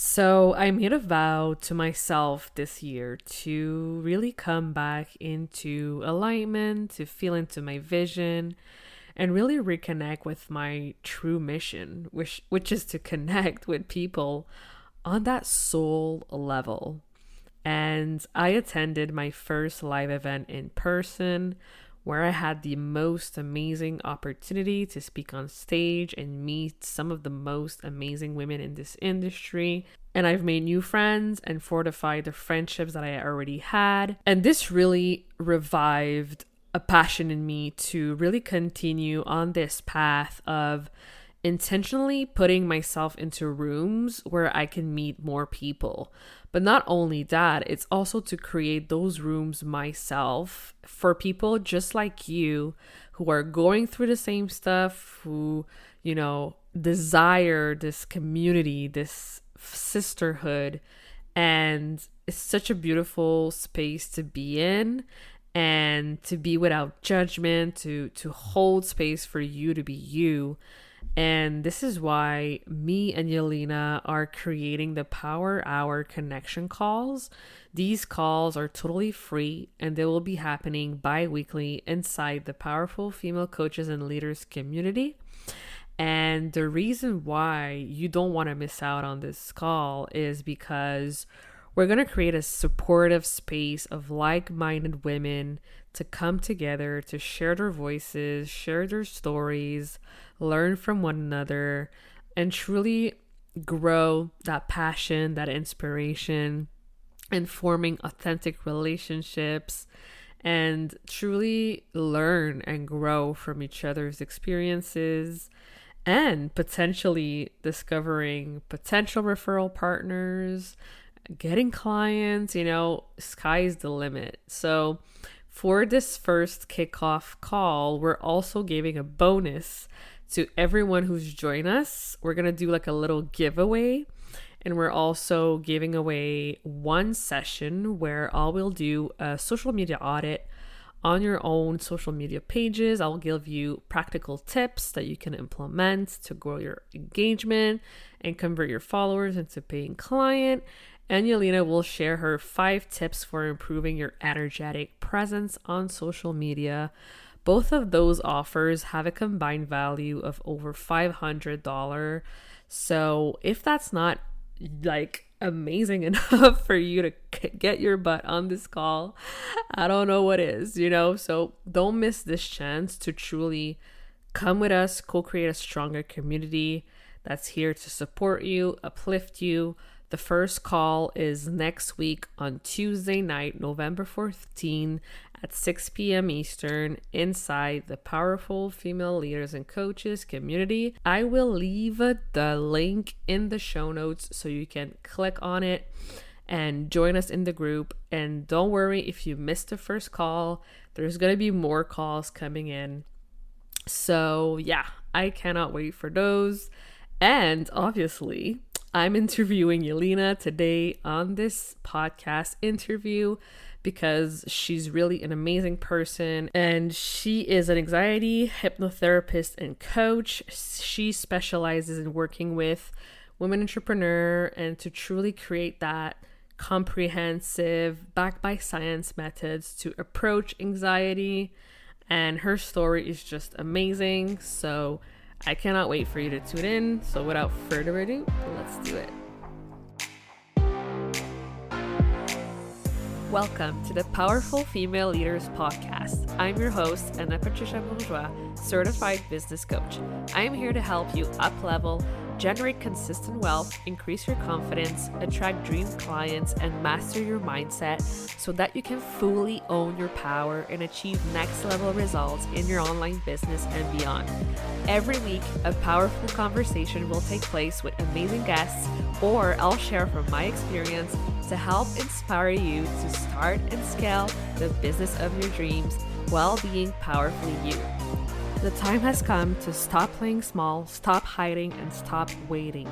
So I made a vow to myself this year to really come back into alignment, to feel into my vision, and really reconnect with my true mission, which is to connect with people on that soul level. And I attended my first live event in person where I had the most amazing opportunity to speak on stage and meet some of the most amazing women in this industry. And I've made new friends and fortified the friendships that I already had. And this really revived a passion in me to really continue on this path of intentionally putting myself into rooms where I can meet more people. But not only that, it's also to create those rooms myself for people just like you who are going through the same stuff, who, desire this community, this sisterhood. And it's such a beautiful space to be in and to be without judgment, to hold space for you to be you. And this is why me and Yeliena are creating the Power Hour connection calls. These calls are totally free and they will be happening bi-weekly inside the Powerful Female Coaches and Leaders community. And the reason why you don't want to miss out on this call is because we're going to create a supportive space of like-minded women to come together to share their voices, share their stories, learn from one another, and truly grow that passion, that inspiration, and forming authentic relationships, and truly learn and grow from each other's experiences, and potentially discovering potential referral partners, getting clients, sky's the limit. So for this first kickoff call, we're also giving a bonus to everyone who's joined us. We're going to do like a little giveaway. And we're also giving away one session where I will do a social media audit on your own social media pages. I'll give you practical tips that you can implement to grow your engagement and convert your followers into paying client. And Yeliena will share her 5 tips for improving your energetic presence on social media. Both of those offers have a combined value of over $500. So if that's not amazing enough for you to get your butt on this call, I don't know what is, So don't miss this chance to truly come with us, co-create a stronger community that's here to support you, uplift you. The first call is next week on Tuesday night, November 14th at 6 p.m. Eastern inside the Powerful Female Leaders and Coaches community. I will leave the link in the show notes so you can click on it and join us in the group. And don't worry if you missed the first call, there's going to be more calls coming in. So yeah, I cannot wait for those. And obviously, I'm interviewing Yeliena today on this podcast interview because she's really an amazing person and she is an anxiety hypnotherapist and coach. She specializes in working with women entrepreneurs and to truly create that comprehensive, backed by science methods to approach anxiety. And her story is just amazing. So I cannot wait for you to tune in. So without further ado, let's do it. Welcome to the Powerful Female Leaders Podcast. I'm your host, Anna Patricia Bourgeois, certified business coach. I am here to help you up-level, generate consistent wealth, increase your confidence, attract dream clients, and master your mindset so that you can fully own your power and achieve next level results in your online business and beyond. Every week, a powerful conversation will take place with amazing guests, or I'll share from my experience to help inspire you to start and scale the business of your dreams while being powerfully you. The time has come to stop playing small, stop hiding, and stop waiting.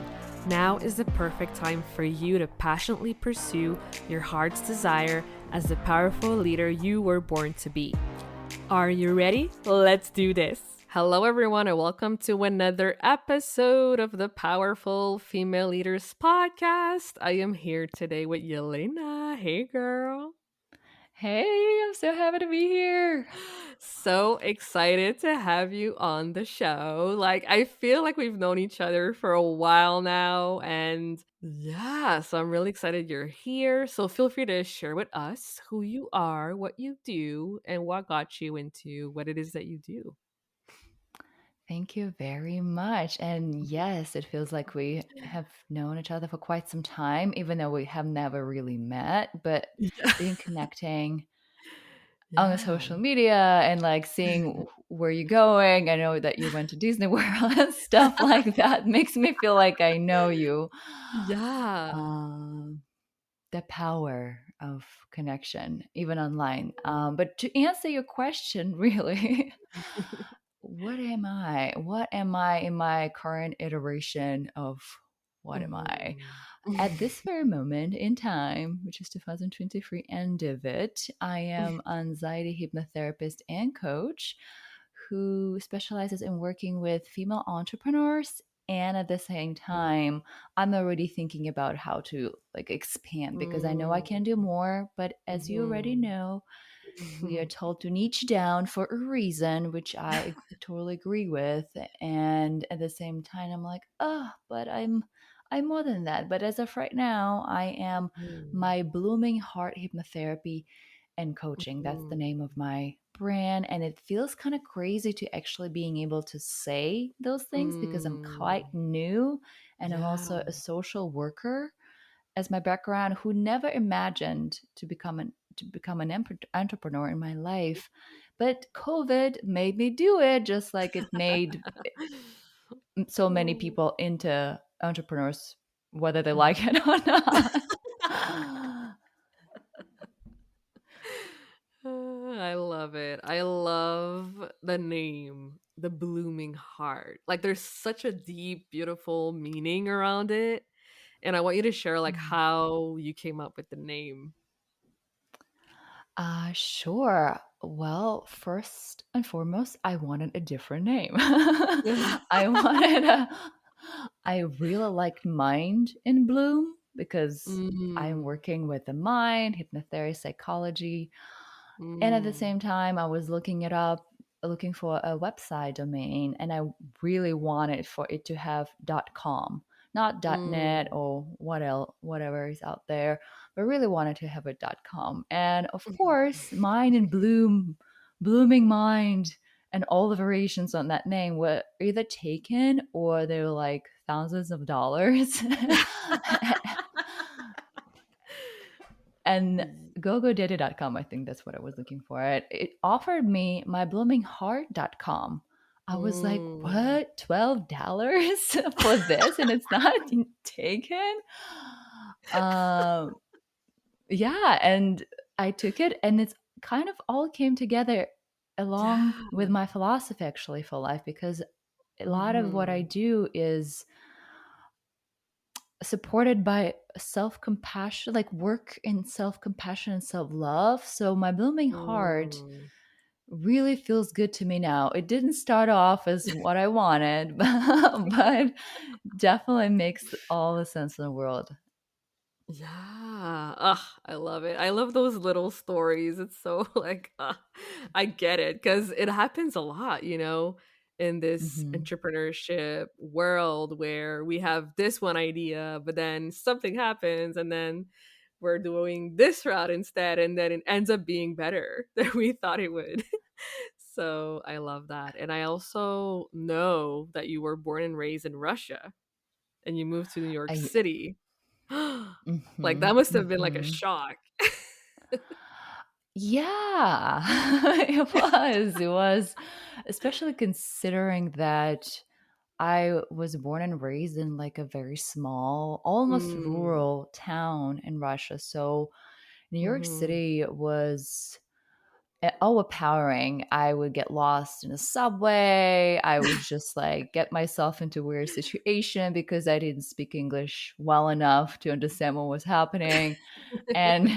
Now is the perfect time for you to passionately pursue your heart's desire as the powerful leader you were born to be. Are you ready? Let's do this. Hello, everyone, and welcome to another episode of the Powerful Female Leaders Podcast. I am here today with Yelena. Hey, girl. Hey, I'm so happy to be here. So excited to have you on the show. Like, I feel like we've known each other for a while now, and yeah, so I'm really excited you're here. So feel free to share with us who you are, what you do, and what got you into what it is that you do. Thank you very much. And yes, it feels like we have known each other for quite some time, even though we have never really met, but Yeah. been connecting on the Yeah. social media and like seeing where you're going. I know that you went to Disney World and stuff like that makes me feel like I know you. Yeah. Um, the power of connection, even online. But to answer your question, really, what am I? What am I in my current iteration of what am I? Mhm. At this very moment in time, which is 2023 end of it, I am anxiety hypnotherapist and coach who specializes in working with female entrepreneurs. And at the same time, I'm already thinking about how to like expand because I know I can do more. But as you already Mhm. know, we are Mhm. told to niche down for a reason, which I totally agree with. And at the same time, I'm like, oh, but I'm more than that. But as of right now, I am Mhm. my blooming heart hypnotherapy and coaching. That's the Mhm. name of my brand. And it feels kind of crazy to actually being able to say those things because I'm quite Mm. new and I'm Yeah. also a social worker as my background who never imagined to become an entrepreneur in my life, but COVID made me do it, just like it made so many Oh. people into entrepreneurs, whether they Mhm. like it or not. I love it. I love the name, the blooming heart. Like there's such a deep, beautiful meaning around it. And I want you to share like Mm. how you came up with the name. Sure. Well, first and foremost, I wanted a different name. I wanted a, I really liked Mind in Bloom because I'm Mm. working with the mind, hypnotherapy, psychology. And at the Mm. same time, I was looking it up, looking for a website domain, and I really wanted for it to have .com, not .net Mm. or whatever is out there, but really wanted to have a .com. And of course, Mind in Bloom, Blooming Mind, and all the variations on that name were either taken or they were like thousands of dollars. And gogodaddy.com, I think that's what I was looking for. It offered me my bloomingheart.com. I was like, Mm. what? $12 for this? And it's not taken? Um, yeah. And I took it, and it's kind of all came together along Yeah. with my philosophy actually for life because a lot of what I Mhm. do is supported by self compassion, like work in self compassion and self love. So my blooming heart Mm. really feels good to me now. It didn't start off as what I wanted, but definitely makes all the sense in the world. Yeah. Ugh, I love it. I love those little stories. It's so like, I get it because it happens a lot, in this Hmm. entrepreneurship world where we have this one idea, but then something happens and then we're doing this route instead, and then it ends up being better than we thought it would. So I love that. And I also know that you were born and raised in Russia and you moved to New York I, City. Like, hmm that must have been, like, a hmm shock. Yeah, it was, especially considering that I was born and raised in like a very small, almost Mm, rural town in Russia. So New York mhm. City was overpowering. I would get lost in a subway. I would just like get myself into weird situation because I didn't speak English well enough to understand what was happening. And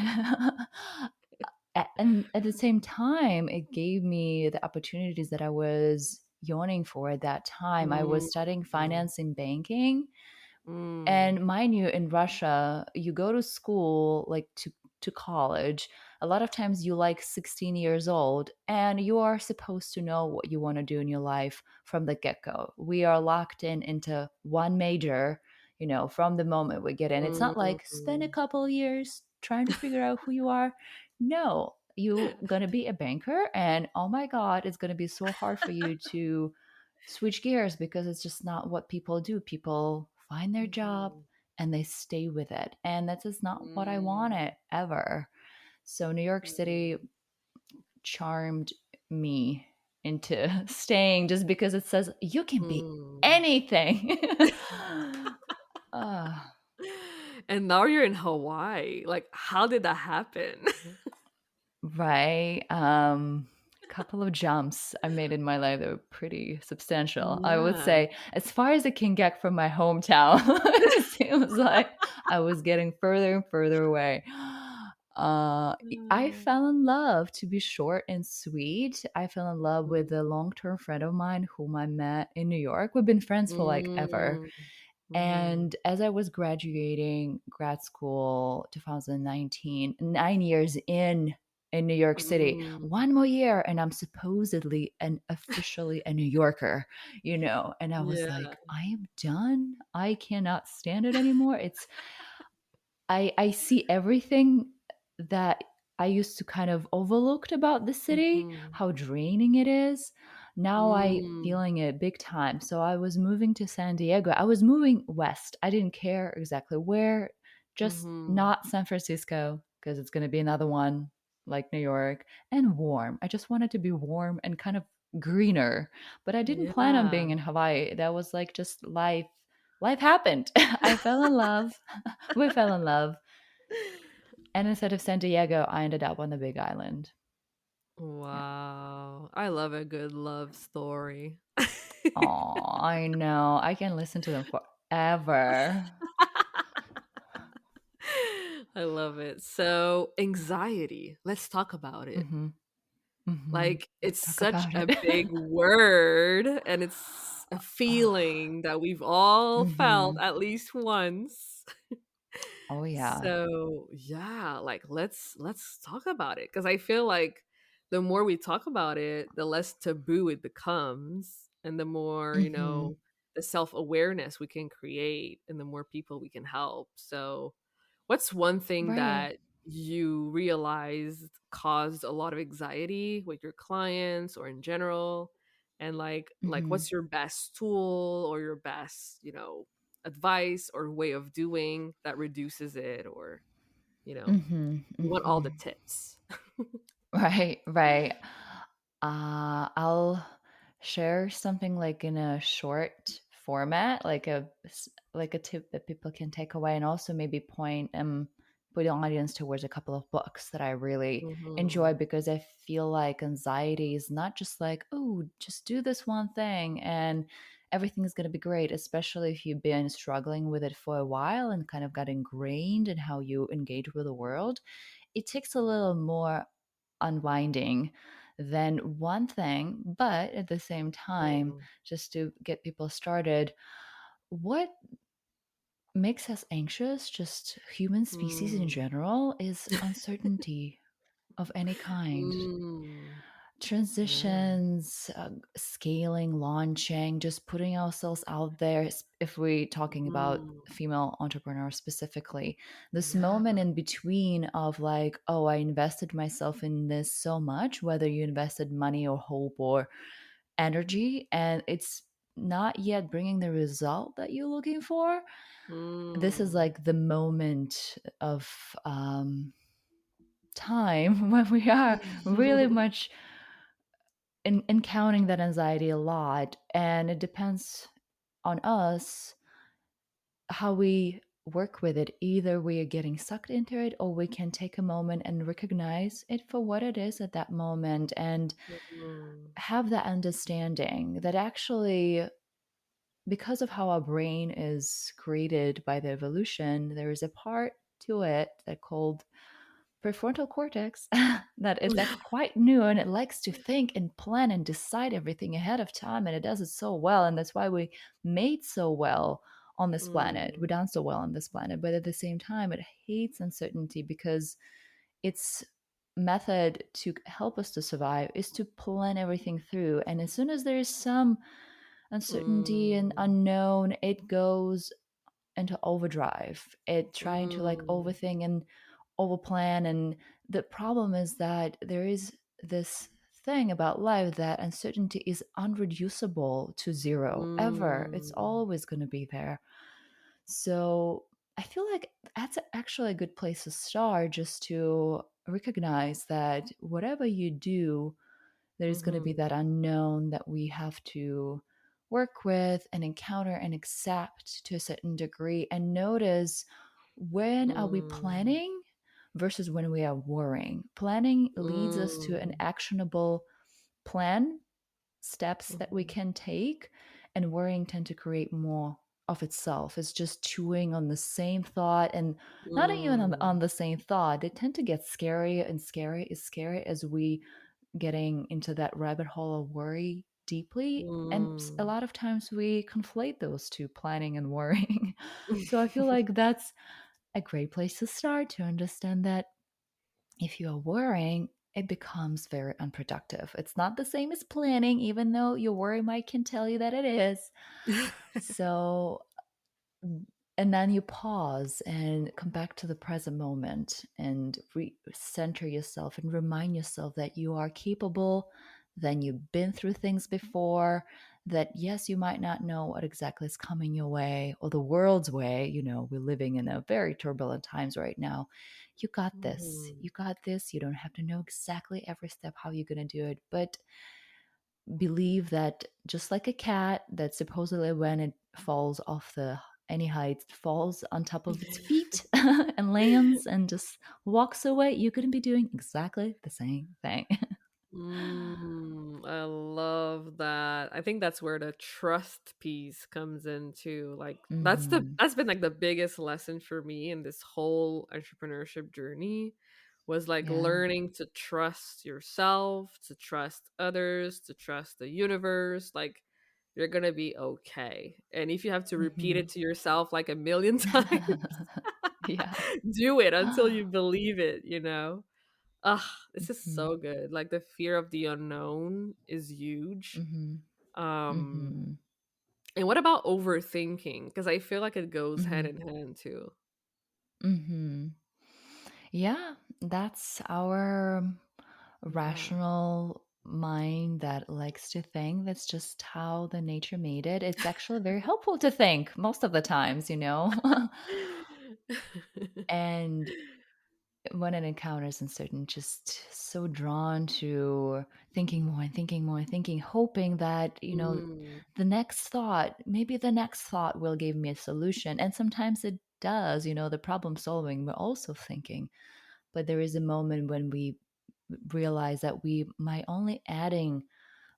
and at the same time, it gave me the opportunities that I was yearning for at that time. I was Mm, studying mm, finance and banking, mm, and mind you, in Russia, you go to school, like to college. A lot of times you like 16 years old and you are supposed to know what you want to do in your life from the get-go. We are locked in into one major, from the moment we get in. It's not like spend a mm, couple years trying to figure out who you are. No, you're going to be a banker, and oh my God, it's going to be so hard for you to switch gears because it's just not what people do. People find their job mhm, and they stay with it. And that's just not what I mm, wanted ever. So New York City mm, charmed me into staying just because it says you can be mm. anything. uh, And now you're in Hawaii. Like, how did that happen? right. Couple of jumps I made in my life that were pretty substantial. I would Yeah. say, as far as it can get from my hometown, it seems like I was getting further and further away. I Mm, fell in love, to be short and sweet. I fell in love with a long term friend of mine whom I met in New York. We've been friends for like ever. mm, mhm, And as I was graduating grad school 2019, 9 years in New York City, mm. one more year and I'm supposedly and officially a New Yorker, and I was Yeah. like, I am done. I cannot stand it anymore. I see everything that I used to kind of overlooked about the city, Mhm, how draining it is. Now I mm, feeling it big time. So I was moving to San Diego. I was moving west. I didn't care exactly where, just mhm. not San Francisco because it's going to be another one like New York, and warm. I just wanted to be warm and kind of greener, but I didn't plan on Yeah. being in Hawaii. That was like just life. Life happened. I fell in love. We fell in love. And instead of San Diego, I ended up on the Big Island. Yeah. Wow. I love a good love story. Oh, I know. I can listen to them forever. I love it. So, anxiety. Let's talk about it. Mm-hmm. Mm-hmm. Like, Let's it's talk such about a it. big word, and it's a Oh, feeling that we've all felt mm-hmm. at least once. Oh yeah. So, yeah, like let's talk about it because I feel like the more we talk about it, the less taboo it becomes and the more, Mm-hmm. the self-awareness we can create and the more people we can help. So, what's one thing Right. that you realized caused a lot of anxiety with your clients or in general? And like Mm-hmm. what's your best tool or your best, advice or way of doing that reduces it or, you know, Mm-hmm. we want all Mm-hmm. the tips. Right, right. I'll share something like in a short format, like a tip that people can take away, and also maybe put the audience towards a couple of books that I really enjoy Mhm. because I feel like anxiety is not just like, oh, just do this one thing and everything's going to be great, especially if you've been struggling with it for a while and kind of got ingrained in how you engage with the world. It takes a little more unwinding than one thing, but at the same time, Mm. just to get people started, what makes us anxious, just human species in Mm. general, is uncertainty of any kind. Mm. Yeah. Transitions, scaling, launching, just putting ourselves out there. If we're talking about Mm. female entrepreneurs specifically, this Yeah. moment in between of like, oh, I invested myself in this so much, whether you invested money or hope or energy, and it's not yet bringing the result that you're looking for. This is Mm. like the moment of time when we are really much encountering that anxiety a lot, and it depends on us how we work with it. Either we are getting sucked into it or we can take a moment and recognize it for what it is at that moment and Mm. have that understanding that actually, because of how our brain is created by the evolution, there is a part to it that called prefrontal cortex that is quite new, and it likes to think and plan and decide everything ahead of time, and it does it so well, and that's why we made so well on this planet. We Mm, done so well on this planet, but at the same time, it hates uncertainty because its method to help us to survive is to plan everything through. And as soon as there is some uncertainty and mm, unknown, it goes into overdrive. It trying to like mm, overthink and overplan. And the problem is that there is this thing about life that uncertainty is unreducible to zero ever. It's mm, always going to be there. So I feel like that's actually a good place to start, just to recognize that whatever you do, there's going to be mhm, that unknown that we have to work with and encounter and accept to a certain degree, and notice when are we mm, planning versus when we are worrying. Planning leads us to an mm, actionable plan, steps that we mhm, can take, and worrying tend to create more of itself. It's just chewing on the same thought, and not even on mm, the same thought. They tend to get scarier and scary as we getting into that rabbit hole of worry deeply. And a mm. lot of times we conflate those two, planning and worrying. So I feel like that's a great place to start, to understand that if you are worrying, it becomes very unproductive. It's not the same as planning, even though your worry might can tell you that it is. So, and then you pause and come back to the present moment and center yourself and remind yourself that you are capable, then you've been through things before, that yes, you might not know what exactly is coming your way or the world's way. You know, we're living in a very turbulent times right now. You got this. Mhm, You got this. You don't have to know exactly every step how you're going to do it, but believe that just like a cat that supposedly when it falls off the any height falls on top of its feet and lands and just walks away, you couldn't be doing exactly the same thing. I love that. I think that's where the trust piece comes in too. Like Hmm. that's been like the biggest lesson for me in this whole entrepreneurship journey was like Yeah. learning to trust yourself, to trust others, to trust the universe. Like you're going to be okay. And if you have to repeat Hmm. it to yourself like a million times, Yeah. do it until you believe it, you know? Ah, this is Hmm. so good. Like the fear of the unknown is huge. Hmm. Um, Hmm. and what about overthinking? Because I feel like it goes hand Hmm. in hand too. Hmm. Yeah, that's our Yeah. rational mind that likes to think. That's just how the nature made it. It's actually very helpful to think most of the times, you know. And when it encounters uncertainty, just so drawn to thinking more and thinking more and thinking, hoping that, you know, Mm, the next thought, maybe the next thought will give me a solution. And sometimes it does, you know, the problem solving, we're also thinking. But there is a moment when we realize that we might only adding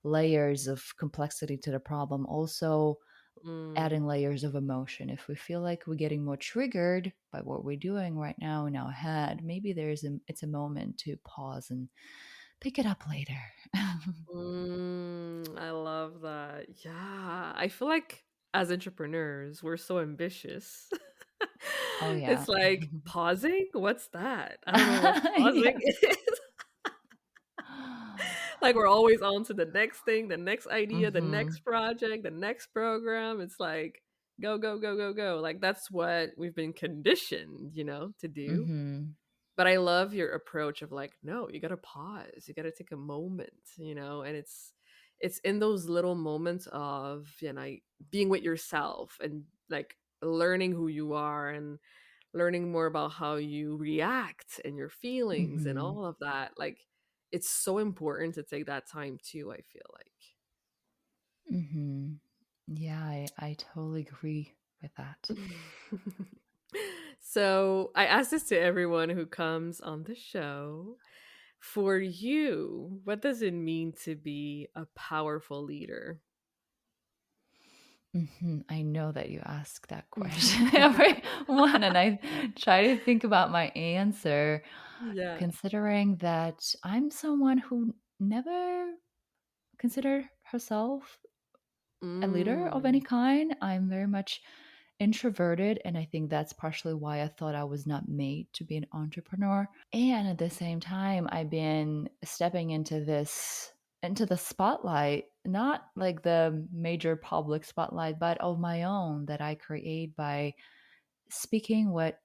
layers of complexity to the problem, also adding mm, layers of emotion. If we feel like we're getting more triggered by what we're doing right now in our head, maybe it's a moment to pause and pick it up later. I love that. Yeah. I feel like as entrepreneurs, we're so ambitious. Oh yeah. It's like pausing? What's that? I don't know what pausing Yeah. is. Like we're always on to the next thing, the next idea, the next Mhm. project, the next program. It's like go, go, go, go, go. Like that's what we've been conditioned, to do. Mhm. But I love your approach of like, no, you gotta pause, you gotta take a moment, and it's in those little moments of, being with yourself and like learning who you are and learning more about how you react and your feelings and Mhm. all of that. Like it's so important to take that time too, I feel like. Mhm. Yeah, I totally agree with that. So I ask this to everyone who comes on the show. For you, what does it mean to be a powerful leader? I know that you ask that question every one, and I try to think about my answer. Yeah. considering that I'm someone who never considered herself a leader of any Mm. kind. I'm very much introverted, and I think that's partially why I thought I was not made to be an entrepreneur. And at the same time, I've been stepping into the spotlight, not like the major public spotlight, but of my own that I create by speaking what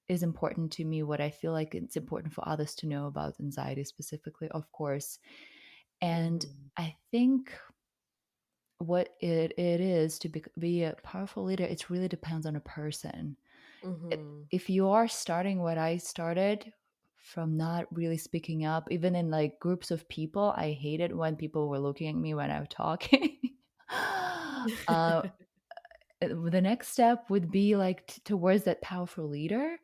is important to me, what I feel like it's important for others to know about anxiety specifically, of course. And Mhm. I think what it is to be a powerful leader, it really depends on a person. Mhm. If you are starting what I started from not really speaking up, even in like groups of people, I hated when people were looking at me when I was talking. uh, the next step would be like towards that powerful leader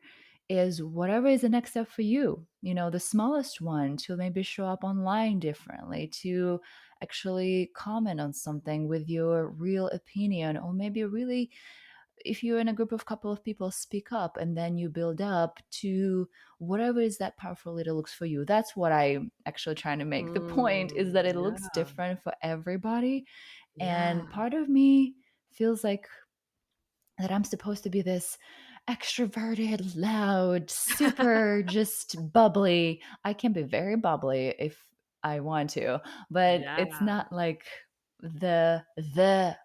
is whatever is the next step for you, you know, the smallest one, to maybe show up online differently, to actually comment on something with your real opinion, or maybe really, if you're in a group of couple of people, speak up, and then you build up to whatever is that powerful leader looks for you. That's what I'm actually trying to make the point, is that Mm. it looks Yeah. different for everybody. Yeah. And part of me feels like that I'm supposed to be this extroverted, loud, super just bubbly. I can be very bubbly if I want to, but it's Yeah. not like the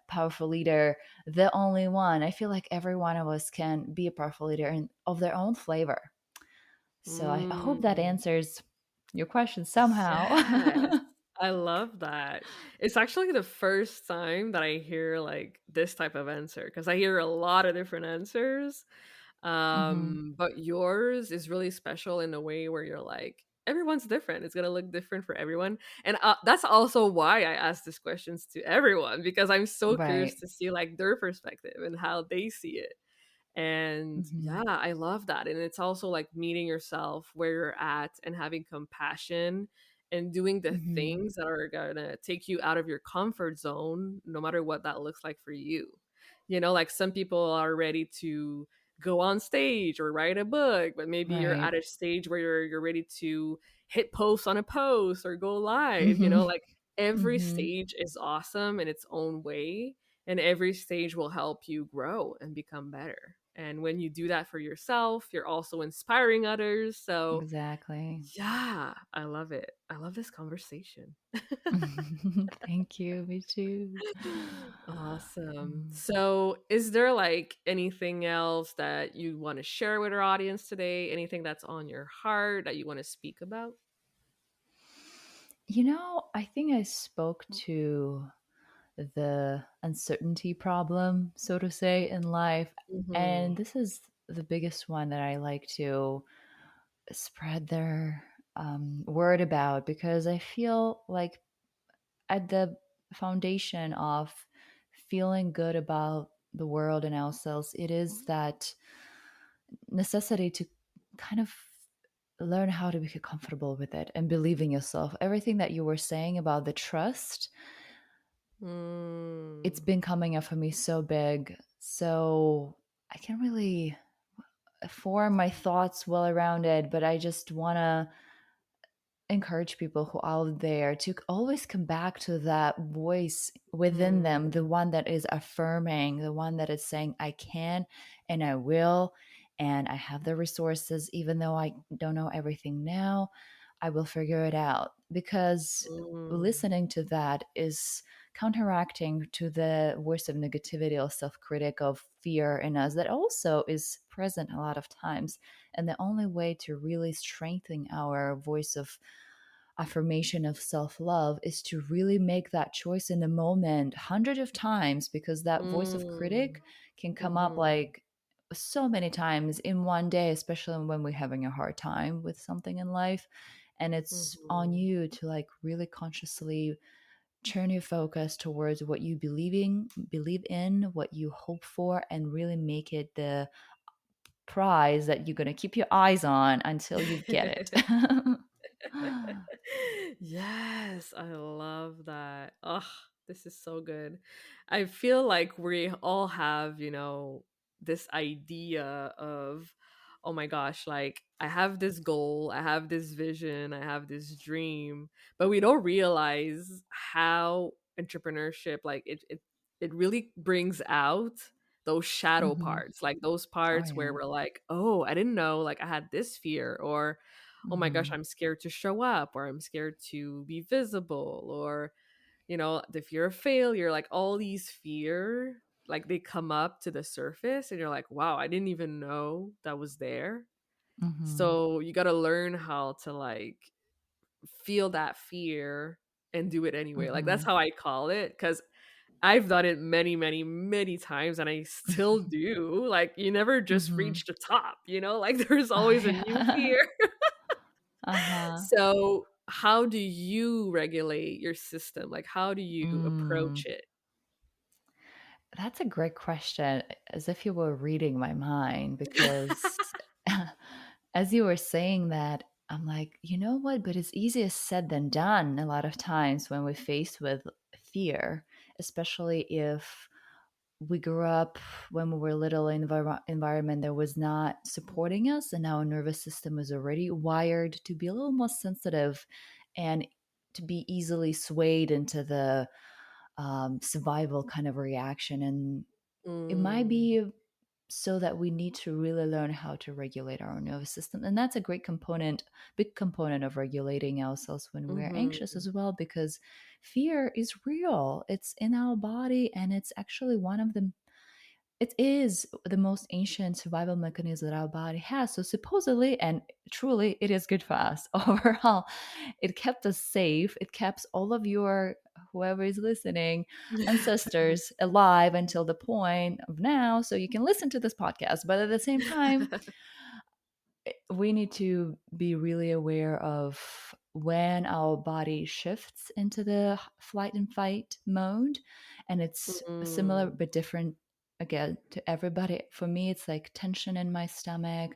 powerful leader, the only one. I feel like every one of us can be a powerful leader and of their own flavor. So I hope that Mm. answers your question somehow. Yes. I love that. It's actually the first time that I hear like this type of answer because I hear a lot of different answers. Hmm. But yours is really special in a way where you're like, everyone's different. It's gonna look different for everyone. And that's also why I ask these questions to everyone because I'm so curious Right. to see like their perspective and how they see it. And Hmm. yeah, I love that. And it's also like meeting yourself where you're at and having compassion and doing the Hmm. things that are gonna take you out of your comfort zone, no matter what that looks like for you. You know, like some people are ready to go on stage or write a book, but maybe you're Right. at a stage where you're ready to hit post on a post or go live, you Hmm. know, like every Hmm. stage is awesome in its own way and every stage will help you grow and become better. And when you do that for yourself, you're also inspiring others. So, Exactly. yeah, I love it. I love this conversation. Thank you. Me too. Awesome. Mm. So, is there like anything else that you want to share with our audience today? Anything that's on your heart that you want to speak about? You know, I think I spoke to the uncertainty problem, so to say, in life. And Mhm. this is the biggest one that I like to spread their word about, because I feel like at the foundation of feeling good about the world and ourselves, it is that necessity to kind of learn how to be comfortable with it and believe in yourself. Everything that you were saying about the trust, it's Mm. been coming up for me so big. So I can't really form my thoughts well around it, but I just want to encourage people who are out there to always come back to that voice within them, the Mm. one that is affirming, the one that is saying, I can and I will, and I have the resources, even though I don't know everything now, I will figure it out. Because Mm. listening to that is counteracting to the voice of negativity or self-critic of fear in us that also is present a lot of times. And the only way to really strengthen our voice of affirmation of self-love is to really make that choice in the moment hundreds of times, because that voice of Mm. critic can come up Mhm. like so many times in one day, especially when we're having a hard time with something in life. And it's on Mhm. you to like really consciously turn your focus towards what you believe in, what you hope for, and really make it the prize that you're going to keep your eyes on until you get it. Yes, I love that. Oh, this is so good. I feel like we all have, this idea of, oh my gosh, like I have this goal, I have this vision, I have this dream, but we don't realize how entrepreneurship, like it really brings out those shadow Mm-hmm. parts, like those Oh parts where yeah. we're like, oh, I didn't know, like I had this fear, or oh my gosh, Mm-hmm. I'm scared to show up, or I'm scared to be visible, or the fear of failure, like all these fear, like they come up to the surface and you're like, wow, I didn't even know that was there. Mm-hmm. So you got to learn how to like feel that fear and do it anyway. Like that's Mm-hmm. how I call it, cuz I've done it many, many, many times and I still do. Like you never just Mm-hmm. reach the top, like there's Oh always a new yeah. fear. Uh-huh. So how do you regulate your system? Like how do you Mm. approach it? That's a great question, as if you were reading my mind, because as you were saying that, I'm like, you know what? But it's easier said than done a lot of times when we're faced with fear, especially if we grew up when we were little in environment that was not supporting us, and our nervous system is already wired to be a little more sensitive and to be easily swayed into the survival kind of reaction. And it might Mm, be so that we need to really learn how to regulate our nervous system. And that's a great component, big component of regulating ourselves when we're anxious mhm, as well, because fear is real. It's in our body, and it's actually one of the it is the most ancient survival mechanism that our body has. So supposedly and truly, it is good for us overall. It kept us safe. It kept all of your whoever is listening ancestors alive until the point of now, so you can listen to this podcast. But at the same time, we need to be really aware of when our body shifts into the flight and fight mode, and it's similar mm, but different again to everybody. For me, it's like tension in my stomach.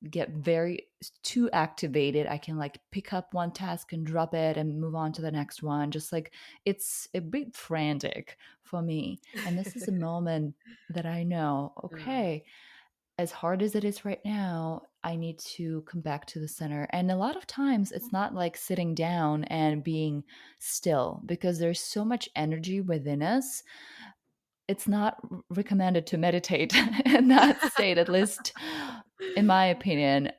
Get very too activated. I can like pick up one task and drop it and move on to the next one, just like it's a bit frantic for me. And this is a moment that I know, mm, okay, as hard as it is right now, I need to come back to the center. And a lot of times it's not like sitting down and being still, because there's so much energy within us. It's not recommended to meditate in that state, at least in my opinion.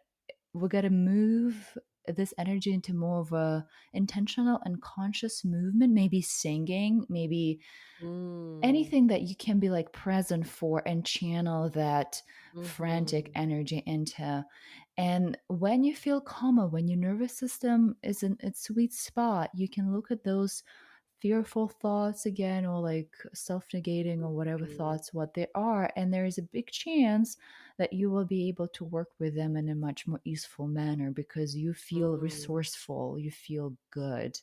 We got to move this energy into more of a intentional and conscious movement, maybe singing, maybe mm, anything that you can be like present for and channel that frantic mhm, energy into. And when you feel calmer, when your nervous system is in its sweet spot, you can look at those fearful thoughts again, or like self-negating or whatever mhm, thoughts what they are, and there is a big chance that you will be able to work with them in a much more easeful manner, because you feel mhm, resourceful, you feel good.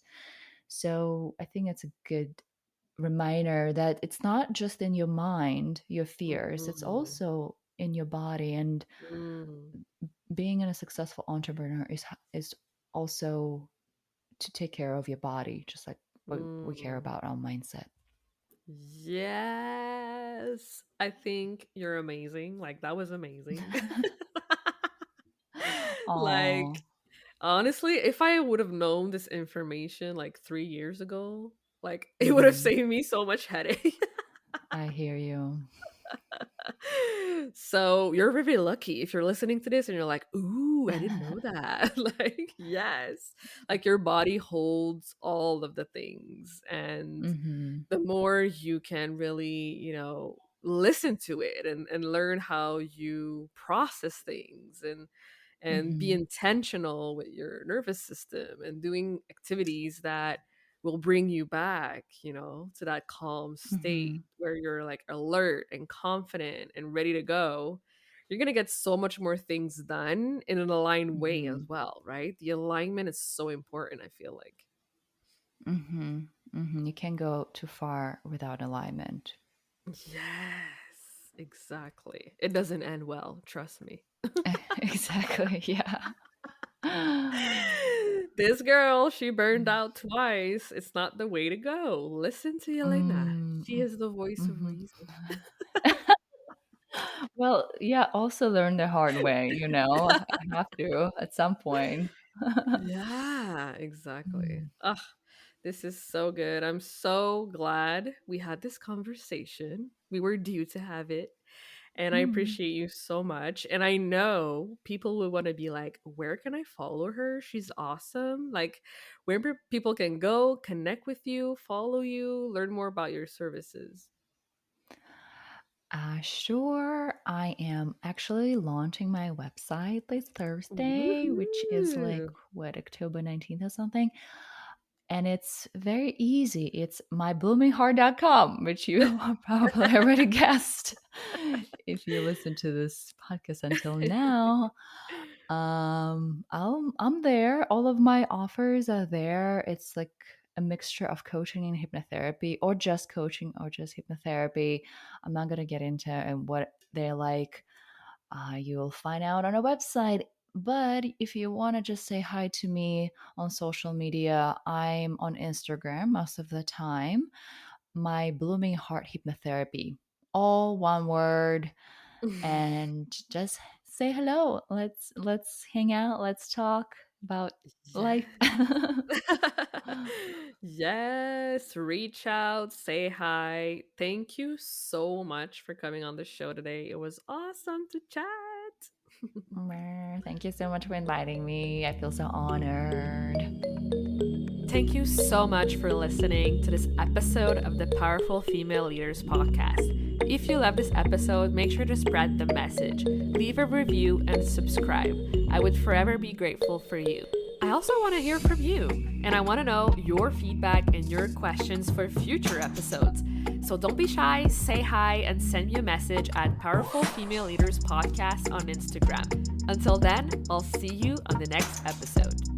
So I think it's a good reminder that it's not just in your mind, your fears, it's mhm, also in your body. And mm, being a successful entrepreneur is also to take care of your body, just like we care mm. about our mindset. Yes. I think you're amazing. Like that was amazing. Oh, Like honestly, if I would have known this information like 3 years ago, like it would have hmm, saved me so much headache. I hear you. So you're very lucky if you're listening to this and you're like, ooh, I didn't know that. Like, yes, like your body holds all of the things. And Hmm. the more you can really, listen to it and learn how you process things and be Hmm. intentional with your nervous system and doing activities that will bring you back, to that calm state Hmm. where you're like alert and confident and ready to go. You're going to get so much more things done in an aligned way as Hmm. well, right? The alignment is so important, I feel like. Hmm. Hmm. You can't go too far without alignment. Yes, exactly. It doesn't end well, trust me. Exactly. Yeah. This girl, she burned out twice. It's not the way to go. Listen to Yelena. She Mm, is the voice of mhm. reason. Well, yeah, also learn the hard way, I have to at some point. Yeah, exactly. Mm. Ugh, this is so good. I'm so glad we had this conversation. We were due to have it. And I Mm. appreciate you so much. And I know people will want to be like, where can I follow her? She's awesome. Like, where people can go, connect with you, follow you, learn more about your services. Sure. I am actually launching my website this Thursday, which is like, Woohoo. what, October 19th or something. And it's very easy. It's mybloomingheart.com, which you probably already guessed if you listen to this podcast until now. I'm there. All of my offers are there. It's like a mixture of coaching and hypnotherapy, or just coaching, or just hypnotherapy. I'm not gonna get into what they're like. You'll find out on a website. But if you want to just say hi to me on social media, I'm on Instagram most of the time. My Blooming Heart Hypnotherapy, all one word, and just say hello. Let's hang out. Let's talk about life. Yes. Yes, reach out, say hi. Thank you so much for coming on the show today. It was awesome to chat. Thank you so much for inviting me. I feel so honored. Thank you so much for listening to this episode of the Powerful Female Leaders podcast. If you love this episode, make sure to spread the message, leave a review, and subscribe. I would forever be grateful for you. I also want to hear from you, and I want to know your feedback and your questions for future episodes. So don't be shy, say hi, and send me a message at Powerful Female Leaders Podcast on Instagram. Until then, I'll see you on the next episode.